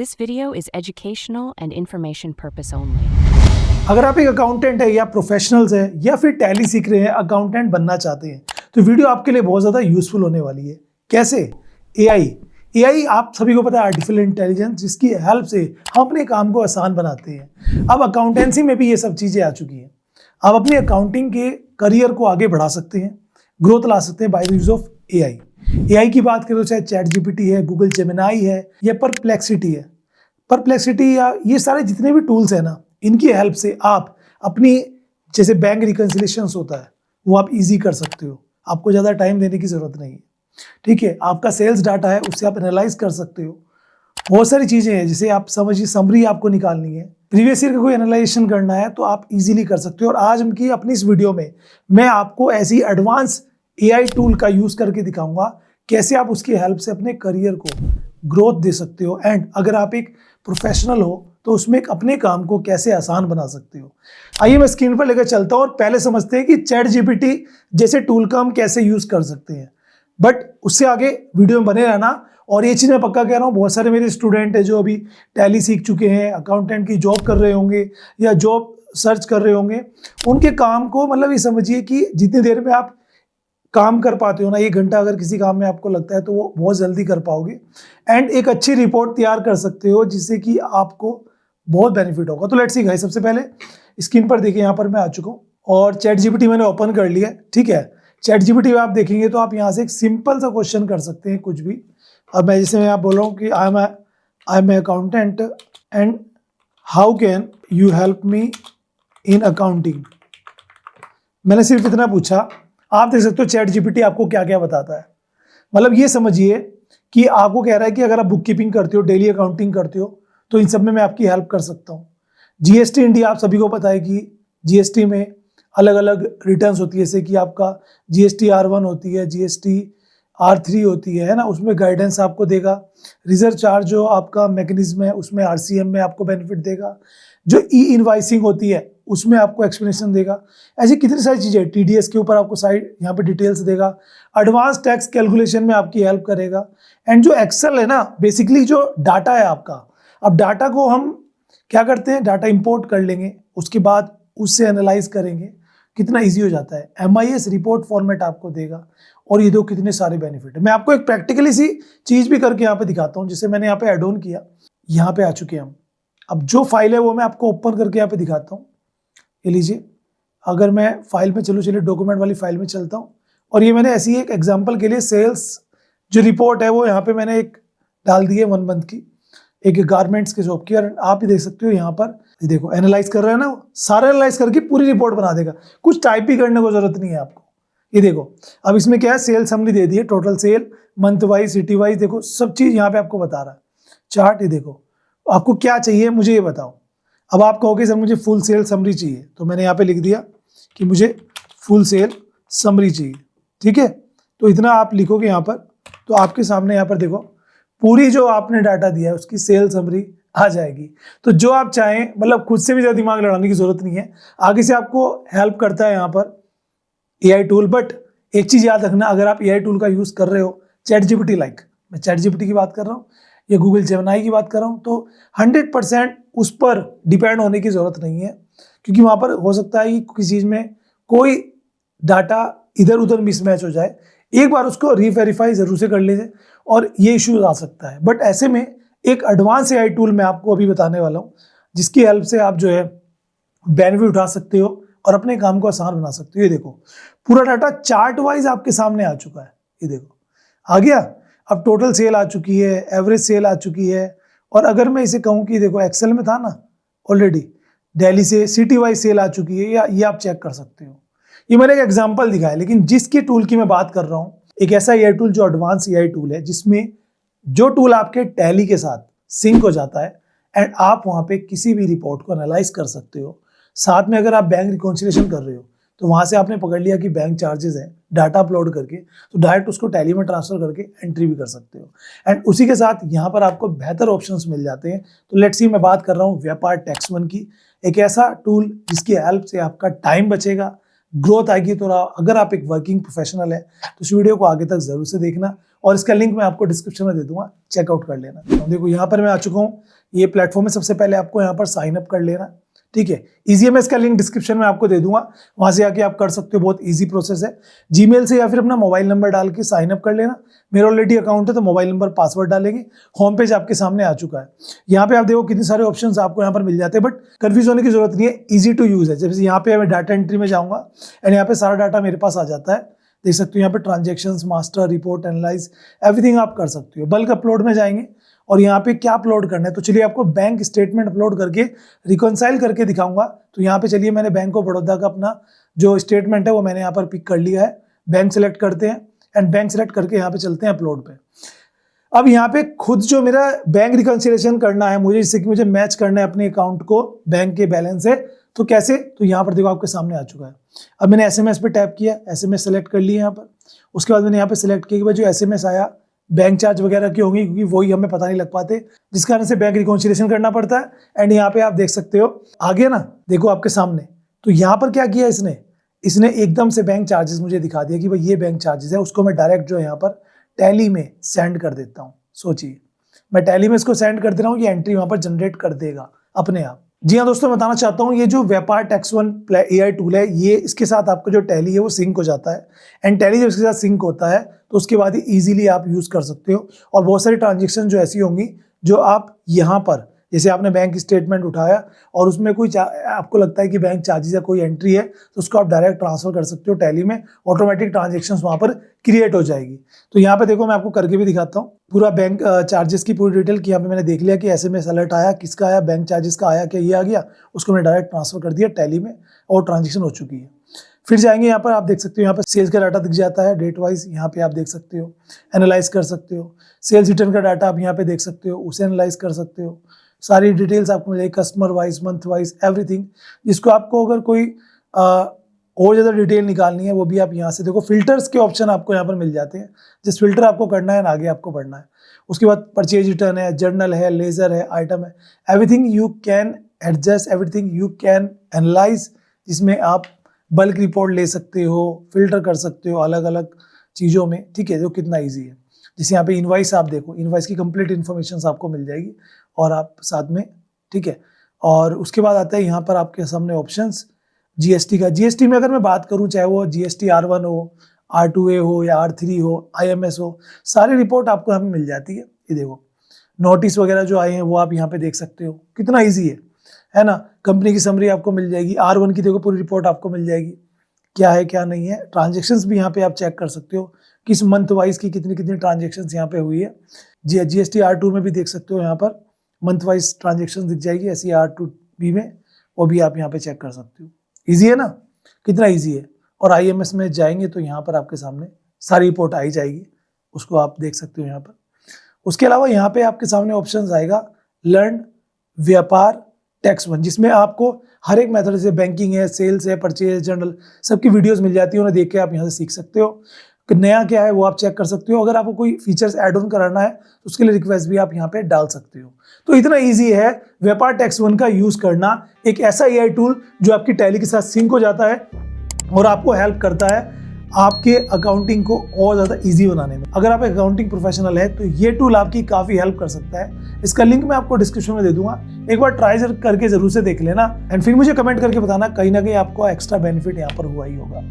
This video is educational and information purpose only. अगर आप एक अकाउंटेंट है या प्रोफेशनल्स है या फिर टैली सीख रहे हैं, अकाउंटेंट बनना चाहते हैं, तो वीडियो आपके लिए बहुत ज़्यादा यूजफुल होने वाली है। कैसे? एआई आप सभी को पता है, आर्टिफिशियल इंटेलिजेंस, जिसकी हेल्प से हम अपने काम को आसान बनाते हैं। अब अकाउंटेंसी में भी ये सब चीज़ें आ चुकी हैं। आप अपने अकाउंटिंग के करियर को आगे बढ़ा सकते हैं, ग्रोथ ला सकते हैं by the use of AI की बात करें तो चाहे चैट जीपीटी है, गूगल जेमिनाई है या परप्लेक्सिटी है। परप्लेक्सिटी या ये सारे जितने भी टूल्स हैं ना, इनकी हेल्प से आप अपनी, जैसे बैंक रिकन्सिलेशंस होता है, वो आप इजी कर सकते हो। आपको ज़्यादा टाइम देने की ज़रूरत नहीं है। ठीक है, आपका सेल्स डाटा है, उससे आप एनालाइज कर सकते हो। बहुत सारी चीज़ें हैं, जैसे आप समझिए समरी आपको निकालनी है, प्रीवियस ईयर का कोई एनालाइजेशन करना है, तो आप इजीली कर सकते हो। और आज उनकी अपनी इस वीडियो में मैं आपको ऐसी एडवांस एआई टूल का यूज़ करके दिखाऊंगा कैसे आप उसकी हेल्प से अपने करियर को ग्रोथ दे सकते हो। एंड अगर आप एक प्रोफेशनल हो तो उसमें अपने काम को कैसे आसान बना सकते हो। आइए मैं स्क्रीन पर लेकर चलता हूँ और पहले समझते हैं कि चैट जीपीटी जैसे टूल का हम कैसे यूज़ कर सकते हैं। बट उससे आगे वीडियो में बने रहना। और ये चीज़ मैं पक्का कह रहा हूँ, बहुत सारे मेरे स्टूडेंट हैं जो अभी टैली सीख चुके हैं, अकाउंटेंट की जॉब कर रहे होंगे या जॉब सर्च कर रहे होंगे, उनके काम को मतलब ये समझिए कि जितनी देर में आप काम कर पाते हो ना, 1 घंटा अगर किसी काम में आपको लगता है तो वो बहुत जल्दी कर पाओगे एंड एक अच्छी रिपोर्ट तैयार कर सकते हो जिससे कि आपको बहुत बेनिफिट होगा। तो लेट्स सी गाइस, सबसे पहले स्क्रीन पर देखिए, यहाँ पर मैं आ चुका हूँ और चैट जीपीटी मैंने ओपन कर लिया। ठीक है, चैट जीपीटी में आप देखेंगे तो आप यहाँ से एक सिंपल सा क्वेश्चन कर सकते हैं, कुछ भी। अब मैं जैसे मैं आप बोल रहा हूँ कि I am accountant and how can you help me in accounting. मैंने सिर्फ इतना पूछा। आप देख सकते हो चैट जीपीटी आपको क्या क्या बताता है। मतलब ये समझिए कि आपको कह रहा है कि अगर आप बुक कीपिंग करते हो, डेली अकाउंटिंग करते हो, तो इन सब में मैं आपकी हेल्प कर सकता हूँ। जीएसटी इंडिया आप सभी को पता है कि जीएसटी में अलग अलग रिटर्न्स होती है, जैसे कि आपका जीएसटी R1 होती है, जीएसटी R3 होती है ना, उसमें गाइडेंस आपको देगा। रिजर्व चार्ज जो आपका मैकेनिज्म है उसमें RCM में आपको बेनिफिट देगा। जो ई इनवाइसिंग होती है उसमें आपको एक्सप्लेनेशन देगा। ऐसी कितनी सारी चीज़ें, टीडीएस के ऊपर आपको साइड यहाँ पे डिटेल्स देगा। एडवांस टैक्स कैलकुलेशन में आपकी हेल्प करेगा। एंड जो एक्सेल है ना, बेसिकली जो डाटा है आपका, अब डाटा को हम क्या करते हैं, डाटा इंपोर्ट कर लेंगे, उसके बाद उससे एनालाइज करेंगे, कितना ईजी हो जाता है। MIS रिपोर्ट फॉर्मेट आपको देगा। और ये दो कितने सारे बेनिफिट है। मैं आपको एक प्रैक्टिकली सी चीज़ भी करके यहाँ पे दिखाता हूँ, जिसे मैंने यहाँ पे एड ऑन किया। यहाँ पे आ चुके हैं हम। अब जो फाइल है वो मैं आपको ओपन करके यहाँ पे दिखाता हूँ। ये लीजिए, अगर मैं फाइल में चलिए डॉक्यूमेंट वाली फाइल में चलता हूँ, और ये मैंने ऐसी एक एग्जांपल के लिए सेल्स जो रिपोर्ट है वो यहाँ पे मैंने एक डाल दी है 1 मंथ की, एक गारमेंट्स के शॉप की। और आप भी देख सकते हो यहाँ पर, ये देखो एनालाइज कर रहा है ना, सारा एनालाइज करके पूरी रिपोर्ट बना देगा। कुछ टाइप भी करने को जरूरत नहीं है आपको। ये देखो, अब इसमें क्या है, सेल समरी दे दी है, total sale, month wise, city wise, देखो सब चीज़ यहाँ पे आपको बता रहा है। चार्ट, ये देखो, आपको क्या चाहिए मुझे ये बताओ। अब आप कहोगे सर मुझे फुल सेल समरी चाहिए, तो मैंने यहाँ पे लिख दिया कि मुझे फुल सेल समरी चाहिए। ठीक है, तो इतना आप लिखोगे यहाँ पर, तो आपके सामने यहाँ पर देखो पूरी जो आपने डाटा दिया है उसकी सेल समरी आ जाएगी। तो जो आप चाहें, मतलब खुद से भी ज़्यादा दिमाग लड़ाने की जरूरत नहीं है, आगे से आपको हेल्प करता है यहाँ पर एआई टूल। बट एक चीज़ याद रखना, अगर आप एआई टूल का यूज़ कर रहे हो, चैट जीपीटी लाइक, मैं चैट जीपीटी की बात कर रहा हूँ या गूगल जेमिनाई की बात कर रहा हूँ, तो 100% उस पर डिपेंड होने की ज़रूरत नहीं है, क्योंकि वहाँ पर हो सकता है कि किसी चीज़ में कोई डाटा इधर उधर मिसमैच हो जाए। एक बार उसको रीवेरीफाई ज़रूर से कर लीजिए और ये इश्यूज आ सकता है। बट ऐसे में एक एडवांस एआई टूल मैं आपको अभी बताने वाला हूँ, जिसकी हेल्प से आप जो है बेनिफिट उठा सकते हो और अपने काम को आसान बना सकते हो। ये देखो, पूरा डाटा चार्ट वाइज आपके सामने आ चुका है। ये देखो आ गया। अब टोटल सेल आ चुकी है, एवरेज सेल आ चुकी है। और अगर मैं इसे कहूँ कि देखो एक्सेल में था ना ऑलरेडी, दिल्ली से सिटी वाइज सेल आ चुकी है, या ये आप चेक कर सकते हो। ये मैंने एक एग्जांपल दिखाया, लेकिन जिसकी टूल की मैं बात कर रहा हूँ, एक ऐसा एआई टूल जो एडवांस एआई टूल है, जिसमें जो टूल आपके टैली के साथ सिंक हो जाता है एंड आप वहाँ पे किसी भी रिपोर्ट को एनालाइज कर सकते हो। साथ में अगर आप बैंक रिकॉन्सिलेशन कर रहे हो, तो वहाँ से आपने पकड़ लिया कि बैंक चार्जेस हैं, डाटा अपलोड करके तो डायरेक्ट उसको टैली में ट्रांसफर करके एंट्री भी कर सकते हो। एंड उसी के साथ यहाँ पर आपको बेहतर ऑप्शंस मिल जाते हैं। तो लेट्स सी, मैं बात कर रहा हूँ व्यापार टैक्स वन की, एक ऐसा टूल जिसकी हेल्प से आपका टाइम बचेगा, ग्रोथ आएगी। तो अगर आप एक वर्किंग प्रोफेशनल है तो इस वीडियो को आगे तक जरूर से देखना, और इसका लिंक मैं आपको डिस्क्रिप्शन में दे दूंगा, चेकआउट कर लेना। तो देखो यहाँ पर मैं आ चुका हूँ, ये प्लेटफॉर्म में सबसे पहले आपको यहाँ पर साइन अप कर लेना, ठीक है। इजी है, मैं इसका लिंक डिस्क्रिप्शन में आपको दे दूंगा, वहां से आके आप कर सकते हो, बहुत इजी प्रोसेस है। जीमेल से या फिर अपना मोबाइल नंबर डाल के साइन अप कर लेना। मेरा ऑलरेडी अकाउंट है तो मोबाइल नंबर पासवर्ड डालेंगे, होम पेज आपके सामने आ चुका है। यहाँ पे आप देखो कितने सारे ऑप्शंस आपको यहाँ पर मिल जाते हैं, बट कंफ्यूज होने की जरूरत नहीं है, ईजी टू यूज है। जैसे यहाँ पे मैं डाटा एंट्री में जाऊंगा एंड यहाँ पे सारा डाटा मेरे पास आ जाता है, देख सकते हो यहाँ पे transactions, master, report, analyse, everything आप कर सकते हो। बल्क अपलोड में जाएंगे और यहाँ पे क्या अपलोड करना है, तो चलिए आपको बैंक स्टेटमेंट अपलोड करके रिकॉन्साइल करके दिखाऊंगा। तो यहाँ पे चलिए मैंने बैंक ऑफ बड़ौदा का अपना जो स्टेटमेंट है वो मैंने यहाँ पर पिक कर लिया है। बैंक सेलेक्ट करते हैं एंड बैंक सेलेक्ट करके यहाँ पे चलते हैं अपलोड पे। अब यहाँ पे खुद जो मेरा बैंक रिकॉन्सिलेशन करना है मुझे, जिससे कि मुझे मैच करना है अपने अकाउंट को बैंक के बैलेंस से, तो कैसे, तो यहाँ पर देखो आपके सामने आ चुका है। अब मैंने SMS पे टैप किया, SMS सेलेक्ट कर लिया यहाँ पर। उसके बाद मैंने यहाँ पे सेलेक्ट किया कि भाई जो SMS आया बैंक चार्ज वगैरह की होंगी, क्योंकि वही हमें पता नहीं लग पाते, जिस कारण से बैंक रिकॉन्सिलेशन करना पड़ता है। एंड यहाँ पे आप देख सकते हो आ गया ना, देखो आपके सामने। तो यहाँ पर क्या किया इसने एकदम से बैंक चार्जेस मुझे दिखा दिया कि भाई ये बैंक चार्जेस है। उसको मैं डायरेक्ट जो है यहाँ पर टैली में सेंड कर देता हूँ। सोचिए मैं टैली में इसको सेंड कर दे रहा हूँ, ये एंट्री वहाँ पर जनरेट कर देगा अपने आप। जी हाँ दोस्तों, बताना चाहता हूँ ये जो व्यापार टैक्स वन AI टूल है, ये इसके साथ आपका जो टैली है वो सिंक हो जाता है। एंड टैली जब इसके साथ सिंक होता है तो उसके बाद ही इजीली आप यूज कर सकते हो। और बहुत सारी ट्रांजेक्शन जो ऐसी होंगी जो आप यहाँ पर, जैसे आपने बैंक स्टेटमेंट उठाया और उसमें कोई आपको लगता है कि बैंक चार्जेस या कोई एंट्री है, तो उसको आप डायरेक्ट ट्रांसफर कर सकते हो टैली में, ऑटोमेटिक ट्रांजेक्शन्स वहाँ पर क्रिएट हो जाएगी। तो यहाँ पे देखो मैं आपको करके भी दिखाता हूँ पूरा बैंक चार्जेस की पूरी डिटेल की। यहाँ पे मैंने देख लिया कि SMS अलर्ट आया, किसका आया, बैंक चार्जेस का आया क्या, ये आ गया, उसको मैंने डायरेक्ट ट्रांसफर कर दिया टैली में और ट्रांजेक्शन हो चुकी है। फिर जाएंगे यहाँ पर, आप देख सकते हो यहाँ पर सेल्स का डाटा दिख जाता है डेट वाइज, यहाँ पे आप देख सकते हो, एनालाइज कर सकते हो। सेल्स रिटर्न का डाटा आप यहाँ पे देख सकते हो, उसे एनालाइज कर सकते हो। सारी डिटेल्स आपको मिलेगी, customer wise, month wise, everything. जिसको आपको अगर कोई और ज़्यादा डिटेल निकालनी है वो भी आप यहाँ से देखो, फिल्टर्स के ऑप्शन आपको यहाँ पर मिल जाते हैं। जिस फिल्टर आपको करना है आगे आपको बढ़ना है। उसके बाद परचेज रिटर्न है, जर्नल है, लेजर है, आइटम है, everything you can adjust, everything you can analyse, जिसमें आप बल्क रिपोर्ट ले सकते हो, फिल्टर कर सकते हो अलग अलग चीज़ों में, ठीक है, जो कितना ईजी है। जैसे यहाँ पे इनवाइस आप देखो, इनवाइस की कंप्लीट इन्फॉर्मेशन आपको मिल जाएगी और आप साथ में, ठीक है। और उसके बाद आता है यहाँ पर आपके सामने ऑप्शंस GST का। GST में अगर मैं बात करूँ, चाहे वो GST R1 हो, R2A हो या R3 हो, IMS हो, सारी रिपोर्ट आपको यहाँ पे मिल जाती है। ये देखो नोटिस वगैरह जो आए हैं वो आप यहाँ पे देख सकते हो, कितना ईजी है ना। कंपनी की समरी आपको मिल जाएगी, R1 की देखो पूरी रिपोर्ट आपको मिल जाएगी, क्या है क्या नहीं है। ट्रांजेक्शन्स भी यहाँ पे आप चेक कर सकते हो, किस मंथ वाइज की कितनी कितनी ट्रांजेक्शन्स यहाँ पे हुई है। GST R2 में भी देख सकते हो, यहाँ पर मंथ वाइज ट्रांजेक्शन दिख जाएगी, ऐसी R2B में, वो भी आप यहाँ पे चेक कर सकते हो। ईजी है ना, कितना ईजी है। और IMS में जाएंगे तो यहाँ पर आपके सामने सारी रिपोर्ट आई जाएगी, उसको आप देख सकते हो यहाँ पर। उसके अलावा यहाँ पे आपके सामने ऑप्शन आएगा लर्न व्यापार टैक्स वन, जिसमें आपको हर एक मेथड से बैंकिंग है, सेल्स है, परचेज, जर्नल, सबकी वीडियोस मिल जाती है, उन्हें देख के आप यहाँ से सीख सकते हो। नया क्या है वो आप चेक कर सकते हो। अगर आपको कोई फीचर्स ऐड ऑन कराना है तो उसके लिए रिक्वेस्ट भी आप यहाँ पे डाल सकते हो। तो इतना इजी है व्यापार टैक्स वन का यूज करना, एक ऐसा AI टूल जो आपकी टैली के साथ सिंक हो जाता है और आपको हेल्प करता है आपके अकाउंटिंग को और ज़्यादा इजी बनाने में। अगर आप अकाउंटिंग प्रोफेशनल है तो ये टूल आपकी काफ़ी हेल्प कर सकता है। इसका लिंक मैं आपको डिस्क्रिप्शन में दे दूंगा, एक बार ट्राई करके जरूर से देख लेना एंड फिर मुझे कमेंट करके बताना कहीं ना कहीं आपको एक्स्ट्रा बेनिफिट यहाँ पर हुआ ही होगा।